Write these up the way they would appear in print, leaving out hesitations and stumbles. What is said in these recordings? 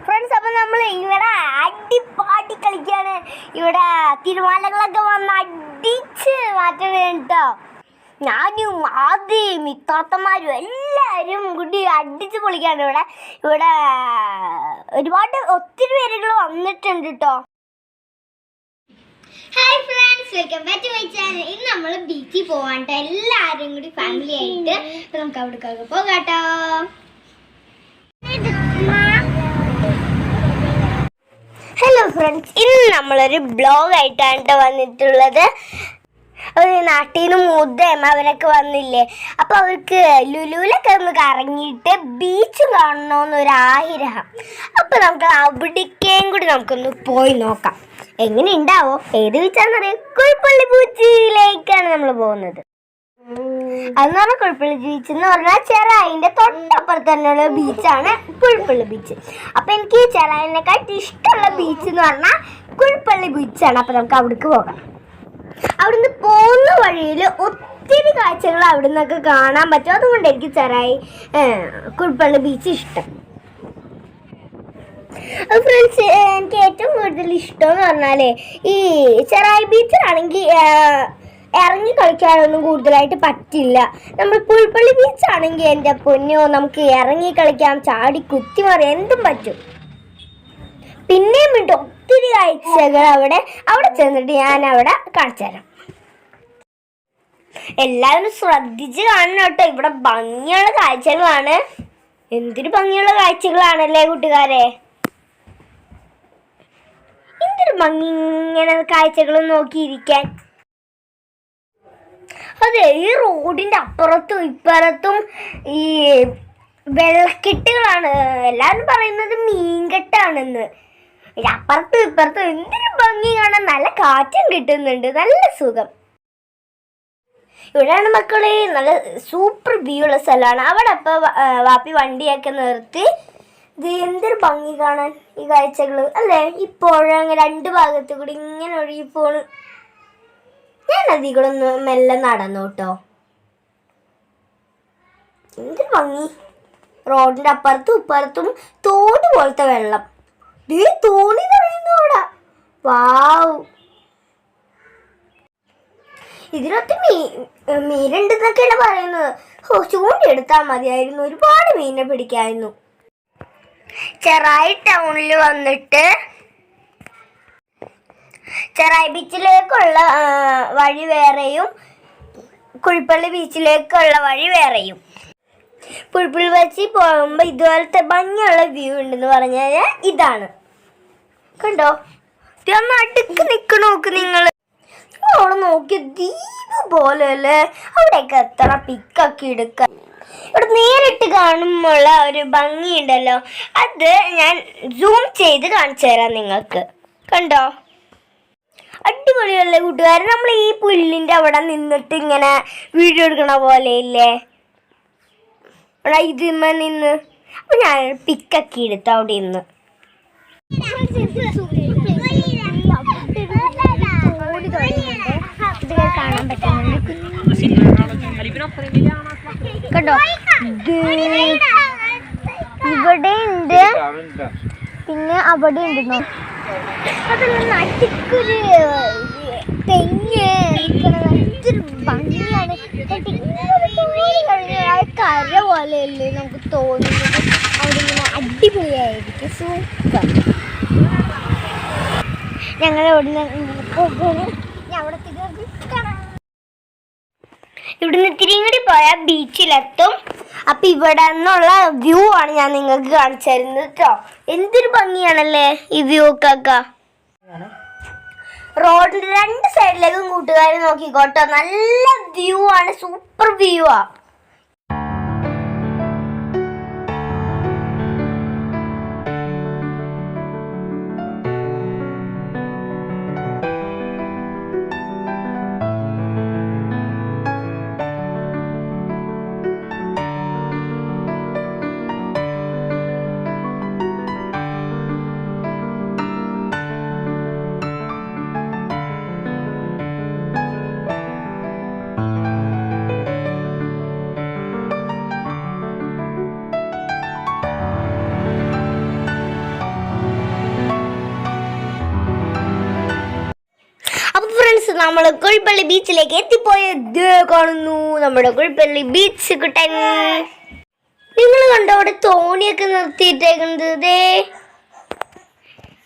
Friends, അപ്പം നമ്മൾ ഇവിടെ അടിപ്പാടി കളിക്കാണ്. ഇവിടെ തിരുമാലകളൊക്കെ വന്ന് അടിച്ച് മാറ്റണം കേട്ടോ. ഞാനും ആദ്യം ഇത്താത്തമാരും എല്ലാവരും കൂടി അടിച്ച് പൊളിക്കാണ്. ഇവിടെ ഒരുപാട് ഒത്തിരി പേരുകൾ വന്നിട്ടുണ്ട് കേട്ടോ. Hi friends, welcome back to my channel. ഇന്ന് നമ്മൾ ബീച്ചിൽ പോവാട്ടോ, എല്ലാവരും കൂടി ഫാമിലി ആയിട്ട്. അപ്പം നമുക്ക് അവിടേക്കൊക്കെ പോകാട്ടോ. ഹലോ ഫ്രണ്ട്സ്, ഇന്ന് നമ്മളൊരു ബ്ലോഗ് ആയിട്ടാണ് വന്നിട്ടുള്ളത്. ഒരു നാട്ടിൽ നിന്ന് മുതയും അവരൊക്കെ വന്നില്ലേ, അപ്പോൾ അവർക്ക് ലുലുവിലൊക്കെ ഒന്ന് കറങ്ങിയിട്ട് ബീച്ച് കാണണമെന്നൊരു ആഗ്രഹം. അപ്പോൾ നമുക്ക് അവിടേക്കും കൂടി നമുക്കൊന്ന് പോയി നോക്കാം. എങ്ങനെ ഉണ്ടാവോ, ഏത് ബീച്ചാണെന്നറിയാം? കുഴിപ്പള്ളി ബീച്ചിലേക്കാണ് നമ്മൾ പോകുന്നത്. അതെന്ന് പറഞ്ഞാൽ കുഴിപ്പള്ളി ബീച്ച് എന്ന് പറഞ്ഞാൽ ചെറായിൻ്റെ തൊട്ടപ്പുറത്ത് തന്നെയുള്ള ബീച്ചാണ് കുഴിപ്പള്ളി ബീച്ച്. അപ്പം എനിക്ക് ചെറായിനെക്കാട്ടി ഇഷ്ടമുള്ള ബീച്ച് എന്ന് പറഞ്ഞാൽ കുഴിപ്പള്ളി ബീച്ചാണ്. അപ്പം നമുക്ക് അവിടേക്ക് പോകാം. അവിടുന്ന് പോകുന്ന വഴിയിൽ ഒത്തിരി കാഴ്ചകൾ അവിടെ നിന്നൊക്കെ കാണാൻ പറ്റും. അതുകൊണ്ട് എനിക്ക് ചെറായി കുഴിപ്പള്ളി ബീച്ച് ഇഷ്ടം. ഫ്രണ്ട്സ്, എനിക്ക് ഏറ്റവും കൂടുതൽ ഇഷ്ടം എന്ന് പറഞ്ഞാൽ ഈ ചെറായി ബീച്ചിലാണെങ്കിൽ ഇറങ്ങി കളിക്കാനൊന്നും കൂടുതലായിട്ട് പറ്റില്ല. നമ്മൾ പുൽപ്പള്ളി ബീച്ചാണെങ്കിൽ എൻ്റെ പൊന്നോ, നമുക്ക് ഇറങ്ങി കളിക്കാം, ചാടി കുത്തി മറിയാൻ എന്തും പറ്റും. പിന്നെയും ഉണ്ട് ഒത്തിരി കാഴ്ചകൾ അവിടെ ചെന്നിട്ട് ഞാൻ അവിടെ കാണിച്ചു തരാം. എല്ലാവരും ശ്രദ്ധിച്ച് കാണണം കേട്ടോ. ഇവിടെ ഭംഗിയുള്ള കാഴ്ചകളാണ്. എന്തൊരു ഭംഗിയുള്ള കാഴ്ചകളാണല്ലേ കൂട്ടുകാരെ. എന്തൊരു ഭംഗി ഇങ്ങനെ കാഴ്ചകളും നോക്കിയിരിക്കാൻ. അതെ, ഈ റോഡിൻ്റെ അപ്പുറത്തും ഇപ്പുറത്തും ഈ വെള്ളക്കെട്ടുകളാണ്. എല്ലാവരും പറയുന്നത് മീൻകെട്ടാണെന്ന്. അപ്പുറത്തും ഇപ്പുറത്തും എന്തൊരു ഭംഗി കാണാൻ. നല്ല കാറ്റും കിട്ടുന്നുണ്ട്, നല്ല സുഖം. ഇവിടെയാണ് മക്കളെ നല്ല സൂപ്പർ വ്യൂ ഉള്ള സ്ഥലമാണ്. അവിടെ അപ്പോൾ വാപ്പി വണ്ടിയൊക്കെ നിർത്തി. ഇത് എന്തൊരു ഭംഗി കാണാൻ ഈ കാഴ്ചകൾ അല്ലേ. ഇപ്പോഴങ്ങ് രണ്ട് ഭാഗത്തു കൂടി ഇങ്ങനെ ഒഴുകിപ്പോണ്. ഞാൻ അതികളൊന്ന് മെല്ലെ നടന്നു കേട്ടോ. എന്തൊരു ഭംഗി. റോഡിൻ്റെ അപ്പുറത്തും ഇപ്പുറത്തും തോട് പോലത്തെ വെള്ളം. തോണി പറയുന്നു അവിടെ. വാവ്, ഇതിനൊക്കെ മീനുണ്ടെന്നൊക്കെയാണ് പറയുന്നത്. ചൂണ്ടിയെടുത്താൽ മതിയായിരുന്നു, ഒരുപാട് മീനെ പിടിക്കായിരുന്നു. ചെറായി ടൗണിൽ വന്നിട്ട് ചെറായി ബീച്ചിലേക്കുള്ള വഴി വേറെയും കുഴിപ്പള്ളി ബീച്ചിലേക്കുള്ള വഴി വേറെയും. കുഴിപ്പള്ളി ബീച്ചിൽ പോകുമ്പോൾ ഇതുപോലത്തെ ഭംഗിയുള്ള വ്യൂ ഉണ്ടെന്ന് പറഞ്ഞു കഴിഞ്ഞാൽ ഇതാണ്. കണ്ടോ, ഇതൊന്ന് അടുക്ക് നിൽക്കണ നോക്ക് നിങ്ങൾ. അവിടെ നോക്കി ദ്വീപ് പോലെ അല്ലേ. അവിടെയൊക്കെ എത്ര പിക്കൊക്കെ എടുക്കാം. ഇവിടെ നേരിട്ട് കാണുമ്പോൾ ഒരു ഭംഗിയുണ്ടല്ലോ, അത് ഞാൻ സൂം ചെയ്ത് കാണിച്ചു തരാം നിങ്ങൾക്ക്. കണ്ടോ, അടിപൊളിയല്ലേ കൂട്ടുകാർ. നമ്മൾ ഈ പുല്ലിൻ്റെ അവിടെ നിന്നിട്ട് ഇങ്ങനെ വീഡിയോ എടുക്കണ പോലെ ഇല്ലേ, ഇതിന്മ നിന്ന്. അപ്പം ഞാൻ പിക്കൊക്കെ എടുത്ത് അവിടെ നിന്ന്. കാണാൻ പറ്റുന്നുണ്ട് കേട്ടോ. ഇവിടെ ഉണ്ട്, പിന്നെ അവിടെ ഉണ്ടെന്നോ. അതെല്ലാം നട്ടിക്കൊരു തെങ്ങ് എന്തൊരു ഭംഗിയാണ്. കര പോലെയല്ലേ നമുക്ക് തോന്നുന്നത്. അവിടെ ഇങ്ങനെ അടിപൊളിയായിരിക്കും, സൂപ്പർ. ഞങ്ങൾ ഇവിടുന്ന് ഇവിടുന്ന് ഇത്തിരി കൂടി പോയാൽ ബീച്ചിലെത്തും. അപ്പം ഇവിടെ നിന്നുള്ള വ്യൂ ആണ് ഞാൻ നിങ്ങൾക്ക് കാണിച്ചു തരുന്നത് കേട്ടോ. എന്തൊരു ഭംഗിയാണല്ലേ ഈ വ്യൂ ഒക്കെ. റോഡിൻ്റെ രണ്ട് സൈഡിലേക്കും കൂട്ടുകാർ നോക്കിക്കോട്ടോ, നല്ല വ്യൂ ആണ്, സൂപ്പർ വ്യൂ ആ. നമ്മൾ കുഴിപ്പള്ളി ബീച്ചിലേക്ക് എത്തിപ്പോയത് കാണുന്നു. നമ്മുടെ കുഴിപ്പള്ളി ബീച്ച് കുട്ടൻ. നിങ്ങൾ കണ്ടോ അവിടെ തോണിയൊക്കെ നിർത്തിയിട്ടേക്കുന്നത്?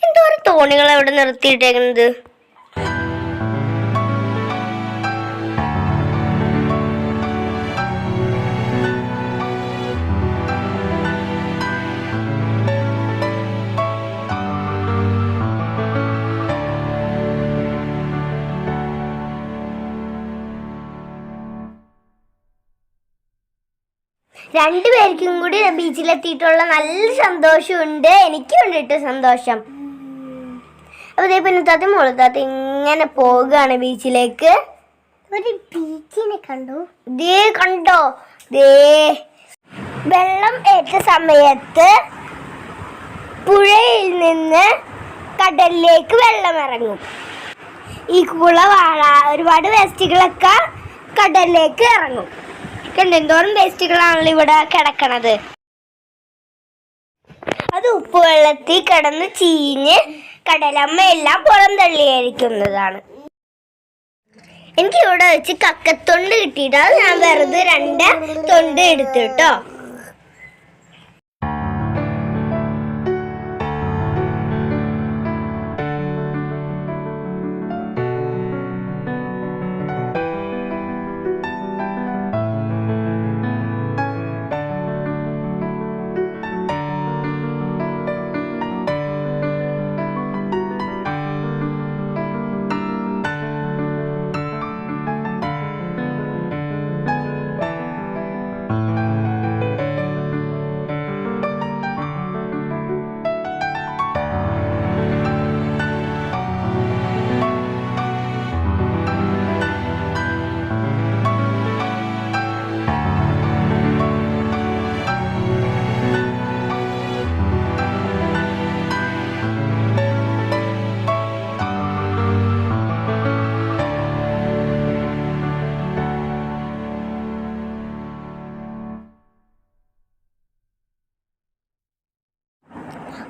എന്തോരം തോണികൾ അവിടെ നിർത്തിയിട്ടേക്കുന്നത്. രണ്ടുപേർക്കും കൂടി ബീച്ചിലെത്തിയിട്ടുള്ള നല്ല സന്തോഷമുണ്ട്. എനിക്കും ഉണ്ട് കേട്ടോ സന്തോഷം. അപ്പോൾ ഇതേ പിന്നെ താത്ത മുളത്താത്ത ഇങ്ങനെ പോവുകയാണ് ബീച്ചിലേക്ക്. ഒരു ബീച്ചിനെ കണ്ടോ? ദേ വെള്ളം ഏറ്റ സമയത്ത് പുഴയിൽ നിന്ന് കടലിലേക്ക് വെള്ളം ഇറങ്ങും. ഈ കുളവാഴ ഒരുപാട് വേസ്റ്റുകളൊക്കെ കടലിലേക്ക് ഇറങ്ങും. എന്തോരം വേസ്റ്റുകളാണല്ലോ ഇവിടെ കിടക്കണത്. അത് ഉപ്പുവെള്ളത്തിൽ കിടന്ന് ചീഞ്ഞ് കടലമ്മ എല്ലാം പുറം തള്ളിയിരിക്കുന്നതാണ്. എനിക്ക് ഇവിടെ വെച്ച് കക്കത്തൊണ്ട് കിട്ടിയിട്ട് അത് ഞാൻ വെറുതെ 2 തൊണ്ട് എടുത്തിട്ടോ.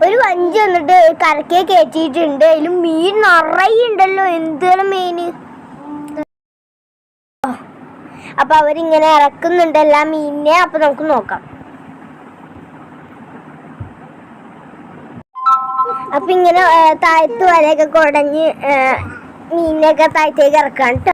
ഒരു വഞ്ചി വന്നിട്ട് കരക്കെ കയറ്റിയിട്ടുണ്ട്. അതിൽ മീൻ നിറയുണ്ടല്ലോ. എന്താണ് മീന്? അപ്പൊ അവരിങ്ങനെ ഇറക്കുന്നുണ്ട് എല്ലാ മീനിനെ. അപ്പൊ നമുക്ക് നോക്കാം. അപ്പൊ ഇങ്ങനെ താഴത്ത് വരെയൊക്കെ കുടഞ്ഞ് മീനിനെയൊക്കെ താഴത്തേക്ക് ഇറക്കാൻ ട്ടോ.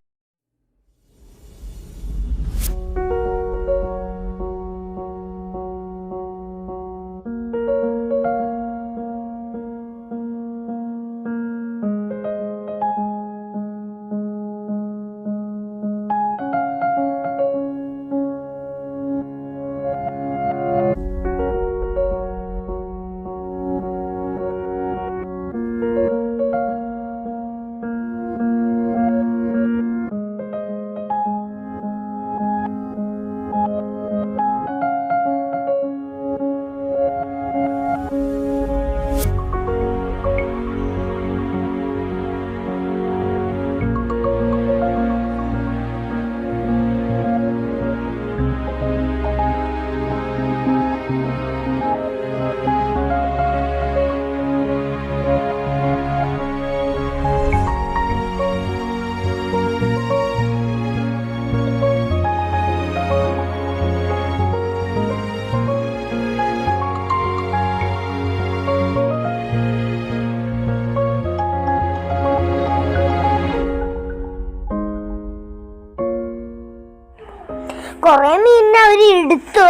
കൊറേ മീനിനെ അവര് എടുത്തു.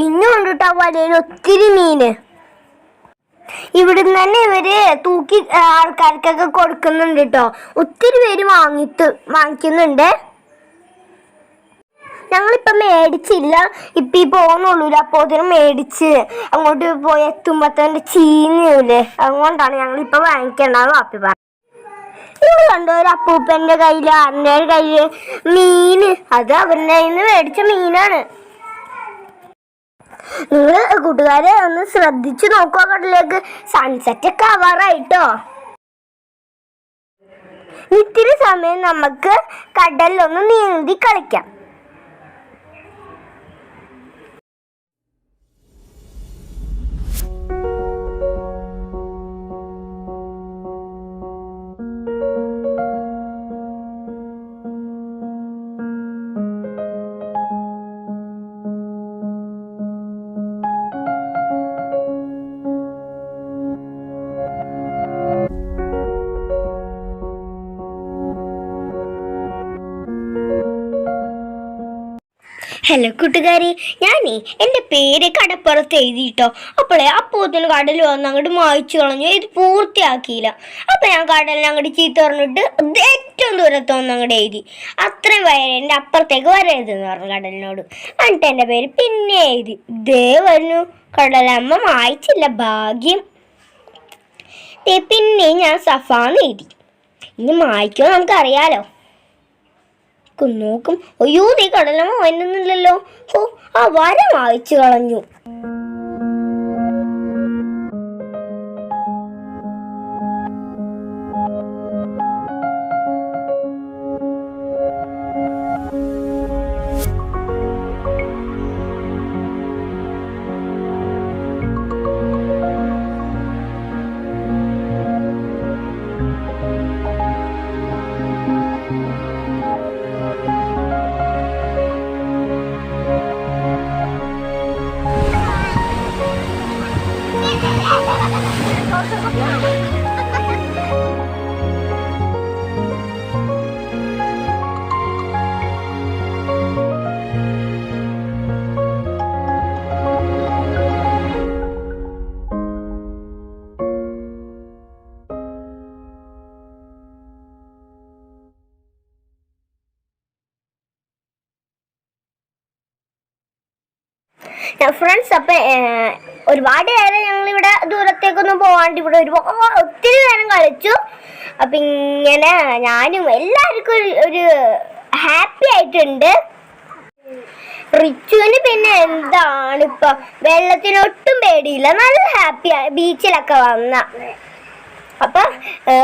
ഇന്നും കൊണ്ടിട്ട് ആ വലയിൽ ഒത്തിരി മീന്. ഇവിടുന്ന് തന്നെ ഇവര് തൂക്കി ആൾക്കാർക്കൊക്കെ കൊടുക്കുന്നുണ്ട് കേട്ടോ. ഒത്തിരി പേര് വാങ്ങിക്കുന്നുണ്ട്. ഞങ്ങളിപ്പം മേടിച്ചില്ല, ഇപ്പം ഈ പോകുന്നുള്ളൂ. അപ്പോൾ അതിന് മേടിച്ച് അങ്ങോട്ട് പോയി എത്തുമ്പോൾ തന്നെ ചീഞ്ഞൂലേ. അതുകൊണ്ടാണ് ഞങ്ങളിപ്പോൾ വാങ്ങിക്കേണ്ടത് വാപ്പി പറഞ്ഞു. നിങ്ങൾ കണ്ടോ ഒരു അപ്പൂപ്പൻ്റെ കയ്യിൽ ആരുടെ കയ്യിൽ മീന്? അത് അവരുടെ കയ്യിൽ നിന്ന് മേടിച്ച മീനാണ്. നിങ്ങൾ കൂട്ടുകാരെ ഒന്ന് ശ്രദ്ധിച്ചു നോക്കുക. കടലിലേക്ക് സൺസെറ്റ് ഒക്കെ ആവാറായിട്ടോ. ഇത്തിരി സമയം നമുക്ക് കടലിലൊന്ന് നീന്തി കളിക്കാം. ഹലോ കൂട്ടുകാരി, ഞാനേ എൻ്റെ പേര് കടപ്പുറത്ത് എഴുതിയിട്ടോ. അപ്പോത്തിന് കടൽ വന്ന് അങ്ങോട്ട് മായ്ച്ചു കളഞ്ഞു. ഇത് പൂർത്തിയാക്കിയില്ല. അപ്പം ഞാൻ കടലിനെ അങ്ങോട്ട് ചീത്ത പറഞ്ഞിട്ട് ഏറ്റവും ദൂരത്ത് വന്ന് അങ്ങോട്ട് എഴുതി. അത്രയും വരെ എൻ്റെ അപ്പുറത്തേക്ക് വരരുതെന്ന് പറഞ്ഞു കടലിനോട്. എന്നിട്ട് എൻ്റെ പേര് പിന്നെ എഴുതി. ദേ വരുന്നു കടലമ്മ മായ്ച്ചില്ല, ഭാഗ്യം. പിന്നെ ഞാൻ സഫാന്ന് എഴുതി. ഇനി മായ്ക്കുമോ നമുക്കറിയാലോ. നോക്കും, അയ്യോ നീ കടലമ്മ വന്നുന്നില്ലല്ലോ. ഓ, ആ വര വായിച്ചു കളഞ്ഞു. ഫ്രണ്ട്സ്, അപ്പം ഒരുപാട് നേരം ഞങ്ങളിവിടെ ദൂരത്തേക്കൊന്നും പോകാണ്ട് ഇവിടെ ഒത്തിരി നേരം കളിച്ചു. അപ്പം ഇങ്ങനെ ഞാനും എല്ലാവർക്കും ഒരു ഹാപ്പി ആയിട്ടുണ്ട്. റിച്ചുവിന് പിന്നെ എന്താണിപ്പം വെള്ളത്തിനൊട്ടും പേടിയില്ല, നല്ല ഹാപ്പിയാണ് ബീച്ചിലൊക്കെ വന്ന. അപ്പം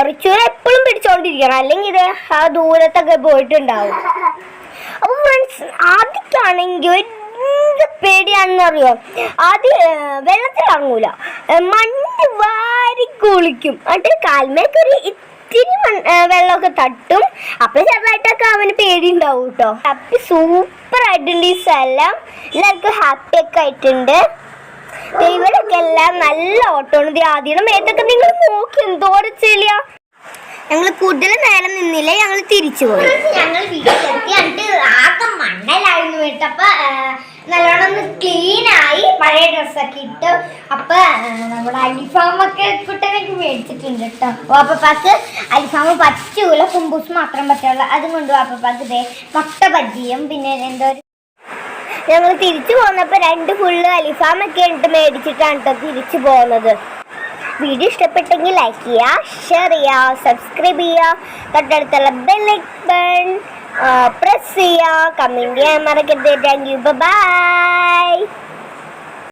റിച്ചുവിനെ എപ്പോഴും പിടിച്ചോണ്ടിരിക്കണം, അല്ലെങ്കിൽ ഇത് ആ ദൂരത്തൊക്കെ പോയിട്ടുണ്ടാവും. അപ്പം ഫ്രണ്ട്സ്, ആദ്യക്കാണെങ്കിൽ പേടിയാണെന്നറിയോ, ആദ്യം വെള്ളത്തിലിറങ്ങൂല, മണ്ണ് വാരി കുളിക്കും. എന്നിട്ട് കാൽമേക്ക് ഒരു ഇത്തിരി വെള്ളമൊക്കെ തട്ടും. അപ്പൊ ചെറുതായിട്ടൊക്കെ അവന് പേടി ഉണ്ടാവും കേട്ടോ. ഹാപ്പി സൂപ്പർ ആയിട്ടുണ്ട് ഈ സ്ഥലം. എല്ലാവർക്കും ഹാപ്പി ഒക്കെ ആയിട്ടുണ്ട്. ഇവിടെയൊക്കെ എല്ലാം നല്ല ഓട്ടമാണ്. ആദ്യം മേത്തൊക്കെ നിങ്ങൾ നോക്കി എന്തോരം ചെളിയാ. ഞങ്ങൾ കൂടുതൽ നേരം നിന്നില്ല, ഞങ്ങൾ തിരിച്ചു പോയി. ഞങ്ങൾ വീട്ടിലെത്തി. എന്നിട്ട് ആകെ മണ്ണലായിരുന്നു കേട്ടപ്പോ നല്ലോണം ഒന്ന് ക്ലീൻ ആയി, പഴയ ഡ്രസ്സൊക്കെ ഇട്ട്. അപ്പൊ നമ്മുടെ അലിഫാമൊക്കെ കുട്ടനൊക്കെ മേടിച്ചിട്ടുണ്ട് കേട്ടോ. വാപ്പപ്പാക്ക് അലിഫാമ് പറ്റൂല, കുമ്പൂസ് മാത്രം പറ്റുള്ളൂ. അതും കൊണ്ട് വാപ്പപ്പാക്ക് ഇതേ മുട്ട ബജ്ജിയും പിന്നെ എന്തോ. ഞങ്ങൾ തിരിച്ചു പോന്നപ്പോ 2 ഫുള്ള് അലിഫാമൊക്കെ ഉണ്ട് മേടിച്ചിട്ടാണ് കേട്ടോ തിരിച്ചു പോകുന്നത്. വീഡിയോ ഇഷ്ടപ്പെട്ടെങ്കിൽ ലൈക്ക് ചെയ്യുക, ഷെയർ ചെയ്യുക, സബ്സ്ക്രൈബ് ചെയ്യുക, തൊട്ടടുത്തുള്ള ബെൽ ഐക്കൺ പ്രസ് ചെയ്യുക, കമന്റ് ചെയ്യാൻ മറക്കരുത്. Thank you, by.